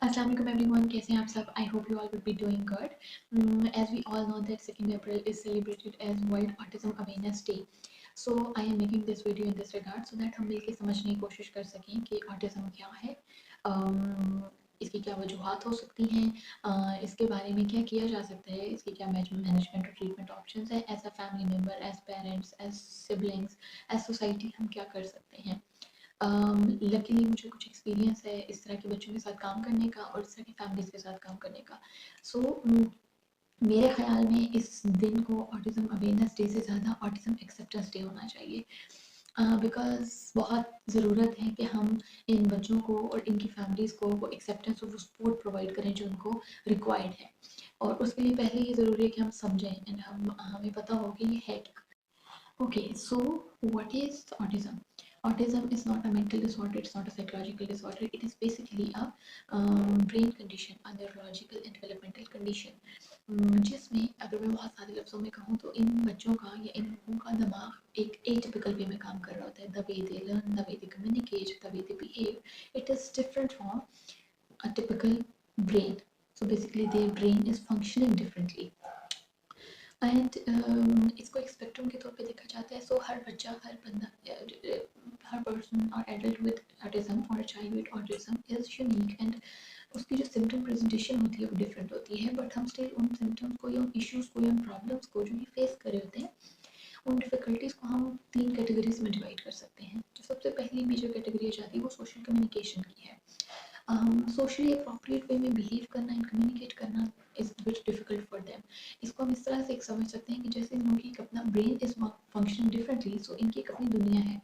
अस्सलाम वालेकुम एवरीवन, कैसे हैं आप सब? I hope you all would be doing good. As we all know that 2nd April is celebrated as World Autism Awareness Day. So I am making this video in this regard so that हम मिलकर समझने की कोशिश कर सकें कि autism क्या है, इसकी क्या वजूहात हो सकती हैं, इसके बारे में क्या किया जा सकता है, इसकी क्या मैनेजमेंट और ट्रीटमेंट ऑप्शंस है. As a family member, as parents, as siblings, as society हम क्या कर सकते हैं. लकीली मुझे कुछ एक्सपीरियंस है इस तरह के बच्चों के साथ काम करने का और इस तरह की फैमिलीज़ के साथ काम करने का. सो मेरे ख़्याल में इस दिन को ऑटिज़म अवेयरनेस डे से ज़्यादा ऑटिज़म एक्सेप्टेंस डे होना चाहिए, बिकॉज़ बहुत ज़रूरत है कि हम इन बच्चों को और इनकी फैमिलीज़ को वो एक्सेप्टेंस और वो सपोर्ट प्रोवाइड करें जो उनको रिक्वायर्ड है. और उसके लिए पहले ये ज़रूरी है कि हम समझें एंड हमें पता हो कि ये है क्या. Okay, so what is autism? Autism is not a mental disorder, it's not a psychological disorder, it is basically a brain condition, a neurological and developmental condition, जिसमें अगर मैं बहुत सारे लफ्ज़ों में कहूँ तो इन बच्चों का या इन लोगों का दिमाग एक एटिपिकल वे में काम कर रहा होता है. The way they learn, the way they communicate, the way they behave, it is different from a typical brain. So basically their brain is functioning differently. And इसको एक स्पेक्ट्रम के तौर पे देखा जाता है. सो हर बच्चा, हर बंदा, हर पर्सन और एडल्ट विद ऑटिज्म और child with autism is unique and उसकी जो सिम्टम प्रेजेंटेशन होती है वो डिफरेंट होती है. बट हम स्टिल उन सिम्टम्स को या उन इश्यूज़ को या उन प्रॉब्लम्स को जो ये फेस कर रहे होते हैं, उन डिफ़िकल्टीज़ को हम 3 कैटेगरीज़ में डिवाइड कर सकते हैं. जो सबसे पहली मेजर कैटेगरी आ जाती है वो सोशल कम्युनिकेशन की है. सोशली अप्रोप्रिएट वे में बिहेव करना एंड कम्युनिकेट करना is bit difficult for them. इसको हम इस तरह से समझ सकते हैं कि जैसे इन लोगों की एक अपना ब्रेन इज़ फंक्शनिंग डिफरेंटली, सो इनकी एक अपनी दुनिया है.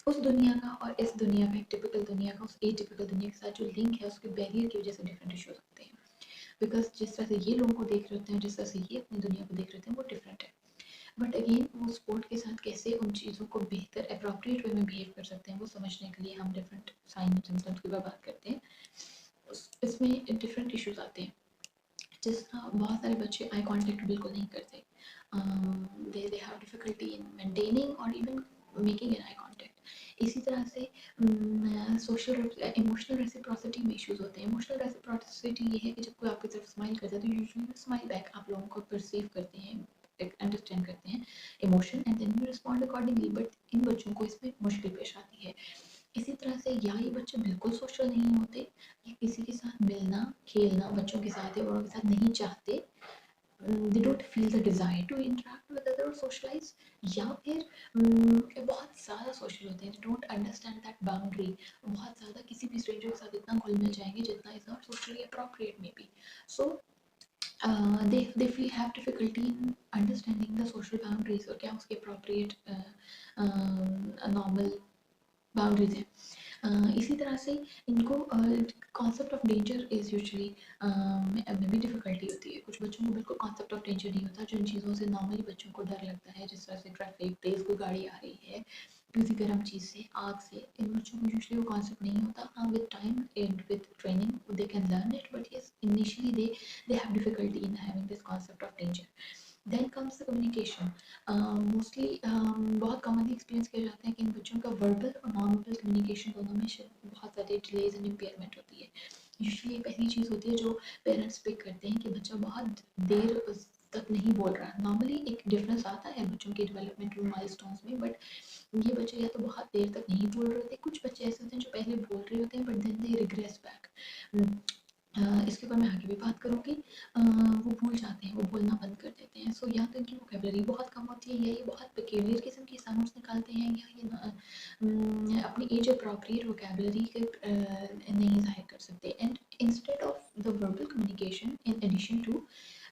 उस दुनिया का और इस दुनिया का, एक टिपिकल दुनिया का उस एटिपिकल दुनिया के साथ जो लिंक है उसके बैरियर की वजह से डिफरेंट इशू होते हैं. बिकॉज जिस तरह से ये लोगों को देख रहे होते हैं, जिस तरह से ये अपनी दुनिया को देख रहे होते हैं, वो डिफरेंट है. बट अगेन वो स्पोर्ट के साथ कैसे उन चीज़ों को बेहतर अप्रोप्रिएट वे में बिहेव कर सकते हैं वो समझने के लिए हम डिफरेंट साइन एंड सिम्टम्स की बात करते हैं. इसमें डिफरेंट इश्यूज आते हैं. जिस तरह बहुत सारे बच्चे आई कांटेक्ट बिल्कुल नहीं करते, they have difficulty in maintaining और even making an eye contact. इसी तरह से सोशल इमोशनल रेसिप्रोसिटी में इश्यूज होते हैं. इमोशनल रेसिप्रोसिटी ये है कि जब कोई आपकी तरफ स्माइल करता है तो यूजुअली स्माइल बैक आप लोगों को परसीव करते हैं, अंडरस्टैंड करते हैं emotion and then you respond accordingly. But इन बच्चों को इसमें मुश्किल पेश आती है. इसी तरह से या ये बच्चे बिल्कुल सोशल नहीं होते या किसी के साथ मिलना खेलना बच्चों के साथ या बड़ों के साथ नहीं चाहते. They don't feel the desire to interact with other और सोशलाइज. या फिर बहुत ज़्यादा सोशल होते हैं, they don't understand that boundary. बहुत ज़्यादा किसी भी स्ट्रेंजर के साथ इतना घुल मिल जाएंगे जितना is not socially appropriate may be. So they feel have difficulty in understanding the social boundaries और क्या उसके appropriate normal बाउंड्रीज हैं. इसी तरह से इनको concept of danger is usually में भी डिफ़िकल्टी होती है. कुछ बच्चों को बिल्कुल कॉन्सेप्ट ऑफ डेंजर नहीं होता. जिन चीज़ों से नॉर्मली बच्चों को डर लगता है, जिस तरह से ट्रैफिक, तेज़ कोई गाड़ी आ रही है, किसी गर्म चीज़ से, आग से, इन बच्चों को यूजुअली वो कॉन्सेप्ट नहीं होता. हाँ, with time and with training they can learn it, but yes initially they have difficulty in having this concept of danger. Then comes the communication. Mostly बहुत कॉमनली एक्सपीरियंस किया जाता है कि इन बच्चों का वर्बल और नॉन वर्बल कम्युनिकेशन दोनों में बहुत ज़्यादा डिलेज एंड इम्पेयरमेंट होती है. यूजुअली पहली चीज़ होती है जो पेरेंट्स पिक करते हैं कि बच्चा बहुत देर तक नहीं बोल रहा. नॉर्मली एक डिफरेंस आता है बच्चों के डेवलपमेंटल माइलस्टोन्स में, बट ये बच्चे या तो बहुत देर तक नहीं बोल रहे होते. कुछ बच्चे ऐसे होते हैं जो पहले बोल रहे होते हैं but then they regress back. इसके ऊपर मैं आगे भी बात करूँगी. वो भूल जाते हैं, वो बोलना बंद कर देते हैं. सो या तो इनकी वोकैबुलरी बहुत कम होती है या ये बहुत पेक्यूलियर किस्म की साउंड्स निकालते हैं या ये अपनी एज अप्रोप्रिएट वोकैबुलरी नहीं ज़ाहिर कर सकते. And instead of the verbal communication in addition to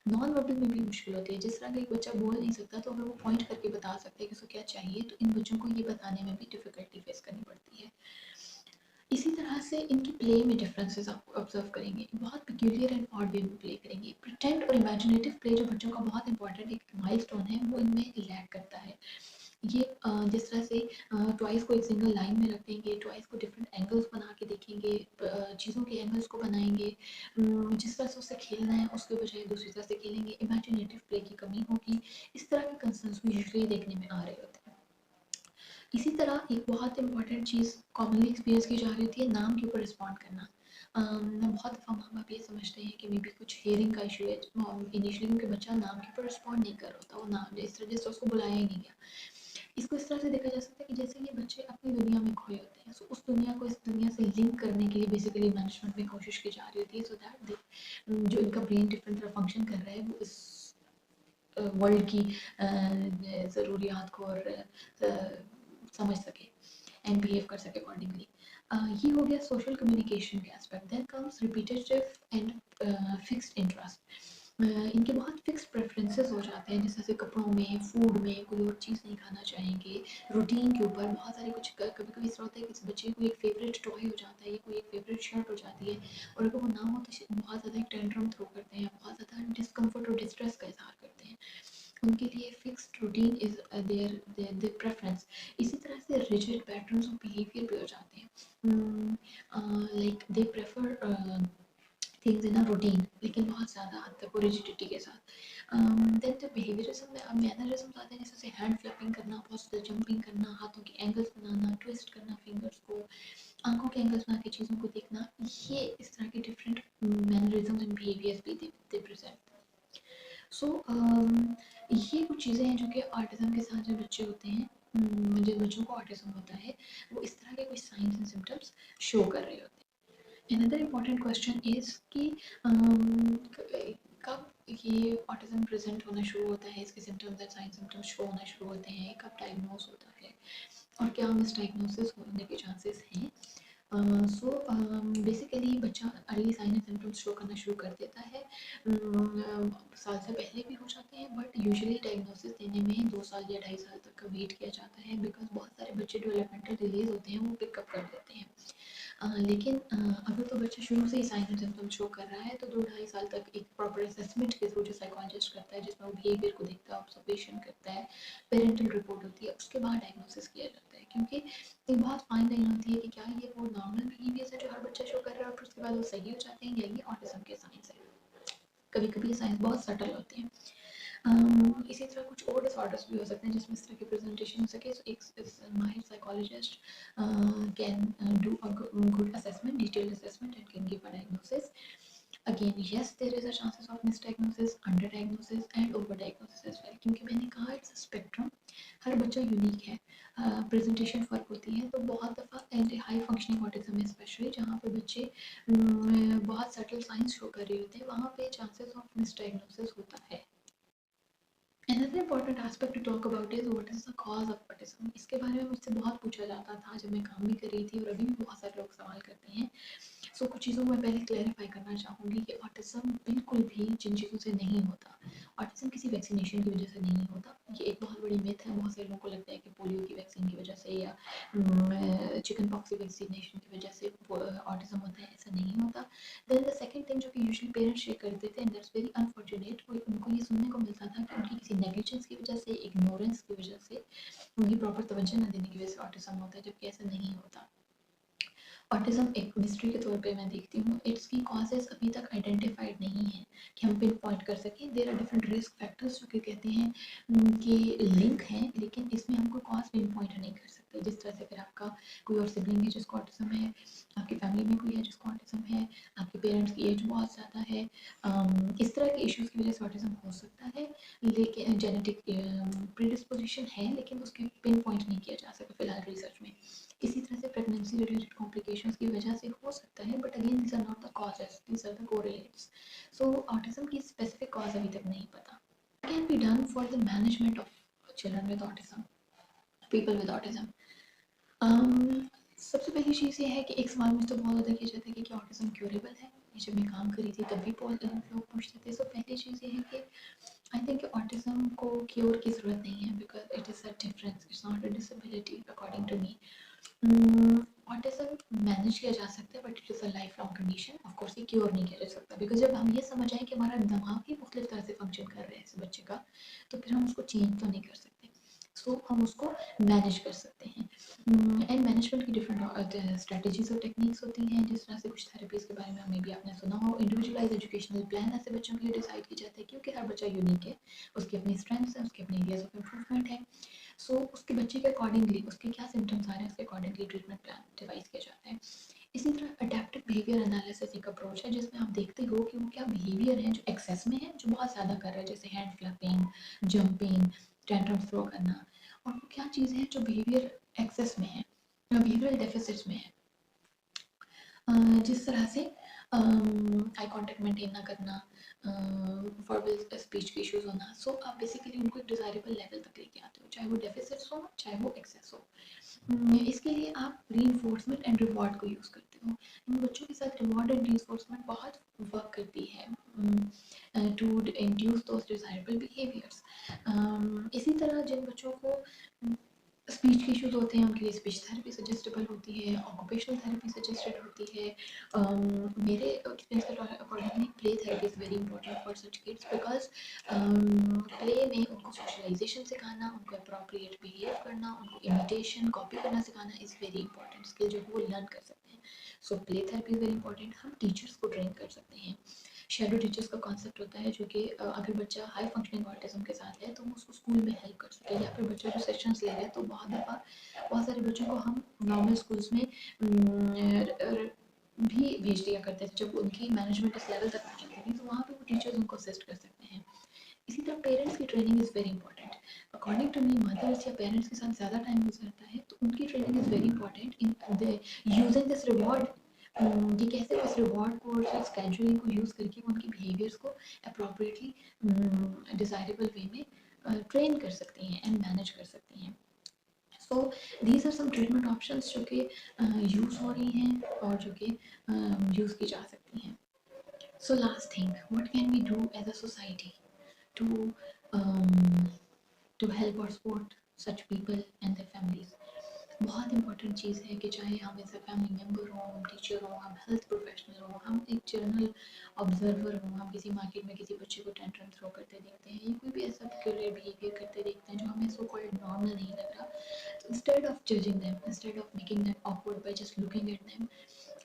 non verbal में भी मुश्किल होती है. जिस तरह का एक बच्चा बोल नहीं सकता तो अगर वो पॉइंट करके बता सकते हैं कि उसको क्या चाहिए, तो इन बच्चों को ये बताने में भी डिफ़िकल्टी फेस करनी पड़ती है. इसी तरह से इनकी प्ले में डिफरेंसेस आप ऑब्जर्व करेंगे. बहुत पिक्यूलियर एंड ऑड वे में प्ले करेंगे. प्रिटेंड और इमेजिनेटिव प्ले जो बच्चों का बहुत इंपॉर्टेंट एक माइलस्टोन है वो इनमें लैक करता है. ये जिस तरह से टॉयज़ को एक सिंगल लाइन में रख देंगे, टॉयज़ को डिफरेंट एंगल्स बना के देखेंगे, चीज़ों के एंगल्स को बनाएंगे, जिस तरह से उससे खेलना है उसके बजाय दूसरी तरह से खेलेंगे. इमेजिनेटिव प्ले की कमी होगी. इस तरह के कंसर्न्स भी यूजुअली देखने में आ रहे होते हैं. इसी तरह एक बहुत इंपॉर्टेंट चीज़ कॉमनली एक्सपीरियंस की जा रही होती है नाम के ऊपर रिस्पॉन्ड करना. बहुत दफ़ा माँ बाप ये समझते हैं कि मे बी कुछ हेयरिंग का इशू है इनिशियली, क्योंकि बच्चा नाम के ऊपर रिस्पॉन्ड नहीं कर रहा होता, वो नाम इस तरह जैसे उसको बुलाया ही नहीं गया। इसको इस तरह से देखा जा सकता है कि जैसे ये बच्चे अपनी दुनिया में खोए होते हैं, सो उस दुनिया को इस दुनिया से लिंक करने के लिए बेसिकली मैनेजमेंट में कोशिश की जा रही होती है, सो दैट जो इनका ब्रेन डिफरेंट तरह फंक्शन कर रहा है वो इस वर्ल्ड की ज़रूरियात को और समझ सके एंड बिहेव कर सके अकॉर्डिंगली। ये हो गया सोशल कम्युनिकेशन के aspect. Then comes repetitive and fixed interest. इनके बहुत फिक्स प्रेफरेंसेस हो जाते हैं, जैसे कपड़ों में, फूड में, कोई और चीज़ नहीं खाना चाहेंगे, रूटीन के ऊपर बहुत सारे कुछ कभी कभी ऐसा होता है कि बच्चे को एक फेवरेट टॉय हो जाता है या कोई एक फेवरेट शर्ट हो जाती है, और अगर वो ना हो तो बहुत ज़्यादा एक टेंट्रम थ्रो करते हैं, बहुत ज़्यादा डिस्कम्फर्ट और डिस्ट्रेस का इजहार करते हैं। उनके लिए fixed routine is their preference. इसी तरह से रिजिड पैटर्न्स ऑफ बिहेवियर भी हो जाते हैं, like they prefer things in a routine, लेकिन बहुत ज़्यादा हद तक वो रिजिडिटी के साथ। देन जो बिहेवियरिज्म में अब मैनरिज्म आते हैं, जैसे हैंड फ्लैपिंग करना, बहुत ज़्यादा जंपिंग करना, हाथों के एंगल्स बनाना, ट्विस्ट करना फिंगर्स को, आंखों के एंगल्स बना के चीज़ों को देखना, ये इस तरह के डिफरेंट मैनरिज्म्स एंड बिहेवियर्स भी दे प्रेजेंट। सो ये कुछ चीज़ें हैं जो कि ऑटिज़म के साथ जो बच्चे होते हैं, जिन बच्चों को ऑटिज़म होता है, वो इस तरह के कुछ साइंस एंड सिम्टम्स शो कर रहे होते हैं। अनदर इम्पॉर्टेंट क्वेश्चन इज़ कि कब ये ऑटिज़म प्रेजेंट होना शुरू होता है, इसके symptoms and signs symptoms show होना शुरू होते हैं, कब डायग्नोस होता है और क्या मिस डायग्नोसिस होने के चांसेस हैं। सो बेसिकली बच्चा early sign and symptoms show करना शुरू कर देता है, साल से पहले भी हो जाते हैं, बट यूजुअली डायग्नोसिस देने में 2 साल या 2.5 साल तक का वेट किया जाता है, बिकॉज बहुत सारे बच्चे डेवलपमेंटल डिलेज होते हैं वो पिकअप कर लेते हैं। लेकिन अगर तो बच्चा शुरू से ही साइन एंड सिम्टम्स शो कर रहा है तो 2-2.5 साल तक एक प्रॉपर असेसमेंट के थ्रू जो साइकोलॉजिस्ट करता है, जिसमें वो बिहेवियर को देखता है, ऑब्जर्वेशन करता है, पेरेंटल रिपोर्ट होती है, उसके बाद डायग्नोसिस किया जाता है, क्योंकि एक बहुत फाइन लाइन होती है कि क्या ये वो नॉर्मल बिहेवियर है जो हर बच्चा शो कर रहा है और फिर उसके बाद वो सही हो जाते हैं, या ये ऑटिज्म के साइंस है। कभी कभी ये साइंस बहुत सटल होते हैं। इसी तरह कुछ और डिसऑर्डर्स भी हो सकते हैं जिसमें इस तरह की प्रेजेंटेशन हो सके, एक माहिर psychologist can do a good assessment, detailed assessment and can give a diagnosis. Again, yes, there is a chances of misdiagnosis, underdiagnosis and overdiagnosis as well, क्योंकि मैंने कहा इट्स अ स्पेक्ट्रम, हर बच्चा यूनिक है, presentation फ़र्क होती है, तो बहुत दफ़ा एंड हाई फंक्शनिंग ऑटिज्म में स्पेशली जहाँ पर बच्चे बहुत सटल साइंस शो कर रहे होते हैं, वहाँ पे चांसेस ऑफ मिसडायग्नोसिस होता है। Another important aspect to talk about is what is the cause of autism. इसके बारे में मुझसे बहुत पूछा जाता था जब मैं काम भी कर रही थी, और अभी भी बहुत सारे लोग सवाल करते हैं। सो कुछ चीज़ों को मैं पहले क्लैरिफाई करना चाहूँगी कि ऑटिज्म बिल्कुल भी जिन चीज़ों से नहीं होता, ऑटिज्म किसी वैक्सीनेशन की वजह से नहीं होता। ये एक बहुत बड़ी मिथ है, बहुत सारे लोगों को लगता है कि पोलियो की वैक्सीन की वजह से या चिकन पॉक्स की वैक्सीनेशन की वजह से ऑटिज्म होता है, ऐसा नहीं होता। देन द सेकंड थिंग जो कि यूजुअली पेरेंट्स शेयर करते थे, एंड दैट्स वेरी अनफॉर्चुनेट, उनको ये सुनने को मिलता था कि उनकी किसी नेग्लिजेंस की वजह से, इग्नोरेंस की वजह से, उनकी प्रॉपर तवज्जो न देने की वजह से ऑटिज्म होता है, जबकि ऐसा नहीं होता। ऑटिज्म एक मिस्ट्री के तौर पे मैं देखती हूँ, इसकी कॉजेज़ अभी तक आइडेंटिफाइड नहीं है कि हम पिन पॉइंट कर सकें। There are different risk factors जो कि कहते हैं कि लिंक हैं, लेकिन इसमें हम कोई कॉज पिन पॉइंट नहीं कर सकते। जिस तरह से अगर आपका कोई और सिबलिंग है जिसको ऑटिज्म है, आपकी फैमिली में कोई है जिसको ऑटिज्म है, आपके पेरेंट्स की एज बहुत ज़्यादा है, इस तरह के इश्यूज़ की वजह से ऑटिज्म हो सकता है, लेकिन जेनेटिक प्रीडिस्पोजिशन है, लेकिन उसके पिन पॉइंट नहीं किया जा सकता फिलहाल रिसर्च में। इसी तरह से प्रेगनेंसी रिलेटेड कॉम्प्लिकेशंस की वजह से हो सकता है, but again these are not the causes, these are the correlates. So autism की स्पेसिफिक कॉज अभी तक नहीं पता। Can be done for the management of children with autism, people with autism? सबसे पहली चीज़ ये है कि एक सवाल मुझसे बहुत ज़्यादा किया जाता है कि क्या ऑटिज्म क्यूरेबल है। ये जब मैं काम कर रही थी तब भी लोग पूछते थे। सो पहली चीज़ ये है कि आई थिंक ऑटिज्म को क्योर की ज़रूरत नहीं है, because it is a difference, it's not a disability according to me. Autism manage किया जा सकता है, but it is a life long condition. Of course ये क्योर नहीं किया जा सकता, बिकॉज जब हम ये समझ आए कि हमारा दिमाग ही मुख्तलिफ तरह से फंक्शन कर रहा है ऐसे बच्चे का, तो फिर हम उसको चेंज तो नहीं कर सकते। सो हम उसको मैनेज कर सकते हैं। एंड मैनेजमेंट की डिफरेंट स्ट्रेटजीज और टेक्निक्स होती हैं, जिस तरह से कुछ थेरेपीज़ के बारे में मे भी आपने सुना हो। इंडिविजुअलाइज एजुकेशनल प्लान ऐसे बच्चों के लिए डिसाइड किया जाता है, क्योंकि हर बच्चा यूनिक है, उसकी अपनी स्ट्रेंथ्स हैं, उसके अपने एरियाज ऑफ इम्प्रूवमेंट है। सो उसके बच्चे के अकॉर्डिंगली, उसके क्या सिम्टम्स आ रहे हैं, उसके अकॉर्डिंगली ट्रीटमेंट प्लान डिवाइस किया जाता है। इसी तरह अडेप्टिव बिहेवियर एनालिसिस एक अप्रोच है जिसमें आप देखते हो कि वो क्या बिहेवियर है जो एक्सेस में है, जो बहुत ज़्यादा कर रहा है, जैसे hand flapping, jumping, tantrum throw करना, और वो क्या चीज़ें हैं जो बिहेवियर एक्सेस में है, बिहेवियरल डेफिसिट्स में है। जिस तरह से आई कांटेक्ट मेंटेन ना करना, वर्बल स्पीच के इश्यूज होना, सो आप बेसिकली उनको एक डिज़ायरेबल लेवल तक लेके आते हो, चाहे वो डेफिसिट्स हो चाहे वो एक्सेस हो। इसके लिए आप रीइंफोर्समेंट एंड रिवॉर्ड को यूज़ करते हो। इन बच्चों के साथ रिवॉर्ड एंड रीइंफोर्समेंट बहुत वर्क करती है to induce those desirable behaviours. इसी तरह जिन बच्चों को स्पीच के इश्यूज होते हैं उनके लिए स्पीच थेरेपी सजेस्टेबल होती है, ऑक्यूपेशनल थेरेपी सजेस्टेड होती है। मेरे एक्सपीरियंस के accordingly play therapy is very important for such kids, because play में उनको सोशलाइजेशन सिखाना, उनको अप्रोप्रिएट बिहेव करना, उनको इमिटेशन कॉपी करना सिखाना इज़ वेरी इंपॉर्टेंट स्किल जो वो लर्न कर सकते हैं। So play therapy is very important. हम टीचर्स को ट्रेन कर सकते हैं। शैडो टीचर्स का कॉन्सेप्ट होता है जो कि अगर बच्चा हाई फंक्शनिंग ऑटिज्म के साथ है तो हम उसको स्कूल में हेल्प कर सके, या फिर बच्चा जो सेशंस ले रहा है, तो बहुत दफ़ा बहुत सारे बच्चों को हम नॉर्मल स्कूल्स में भी भेज दिया करते थे जब उनकी मैनेजमेंट इस लेवल तक आ जाती थी, तो वहाँ पे वो टीचर्स उनको असिस्ट कर सकते हैं। इसी तरह पेरेंट्स की training is very important. According to me mothers या पेरेंट्स के साथ ज़्यादा टाइम गुजरता है तो उनकी training is very important in the using this reward, कि कैसे उस रिवॉर्ड को और स्केड्यूलिंग को यूज़ करके वो उनकी बिहेवियर्स को अप्रोप्रिएटली डिज़ायरेबल वे में ट्रेन कर सकती हैं एंड मैनेज कर सकती हैं। So these are some treatment options जो कि यूज़ हो रही हैं और जो कि यूज़ की जा सकती हैं। So last thing, what can we do as a society to to help or support such people and their families? बहुत इंपॉर्टेंट चीज़ है कि चाहे हम एज अ फैमिली मेम्बर हों, हम टीचर हों, हम हेल्थ प्रोफेशनल हों, हम एक जर्नल ऑब्जर्वर हों, हम किसी मार्केट में किसी बच्चे को टेंट्रम थ्रो करते देखते हैं या कोई भी ऐसा पेक्यूलियर बिहेवियर करते देखते हैं जो हमें सो कॉल्ड नॉर्मल नहीं लग रहा, so instead of judging them, instead of making them awkward by just looking at them,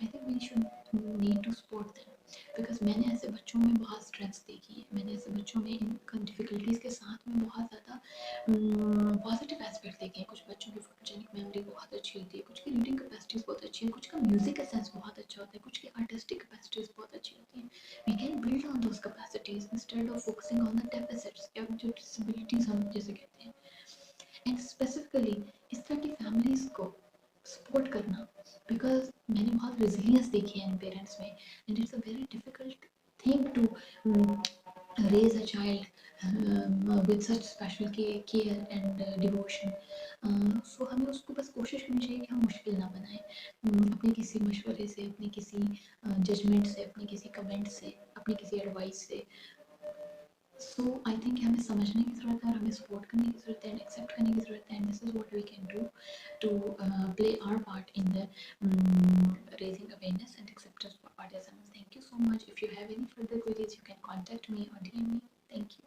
I think we should need to support them, because मैंने ऐसे बच्चों में बहुत स्ट्रेंथ्स देखी है, मैंने ऐसे बच्चों में इन डिफ़िकल्टीज़ के साथ में बहुत ज़्यादा पॉजिटिव एस्पेक्ट देखे हैं। कुछ बच्चों की फोटोजेनिक मेमोरी बहुत अच्छी होती है, कुछ की रीडिंग कैपेसिटीज़ बहुत अच्छी है, कुछ का म्यूजिक का सेंस बहुत अच्छा होता है, कुछ की आर्टिस्टिक कैपेसिटीज़ बहुत अच्छी होती हैं। We can build on those capacities instead of focusing on the deficits या जो डिसेबिलिटीज़ हम जैसे कहते हैं। एंड स्पेसिफिकली इस तरह की फैमिलीज़ को सपोर्ट करना, बिकॉज मैंने बहुत रेजिलियंस देखी है इन पेरेंट्स में, and it's a very difficult thing to raise a child with such special care and devotion. सो हमें उसको बस कोशिश करनी चाहिए कि हम मुश्किल ना बनाएं, अपने किसी मशवरे से, अपने किसी जजमेंट से, अपने किसी कमेंट से, अपनी किसी एडवाइस से। सो आई थिंक हमें समझने की ज़रूरत है और हमें सपोर्ट करने की ज़रूरत है एंड एक्सेप्ट करने की ज़रूरत है, and this is what we can do to play our part in the raising awareness and acceptance for autism. Thank you so much. If you have any further queries, you can contact me or DM me. Thank you.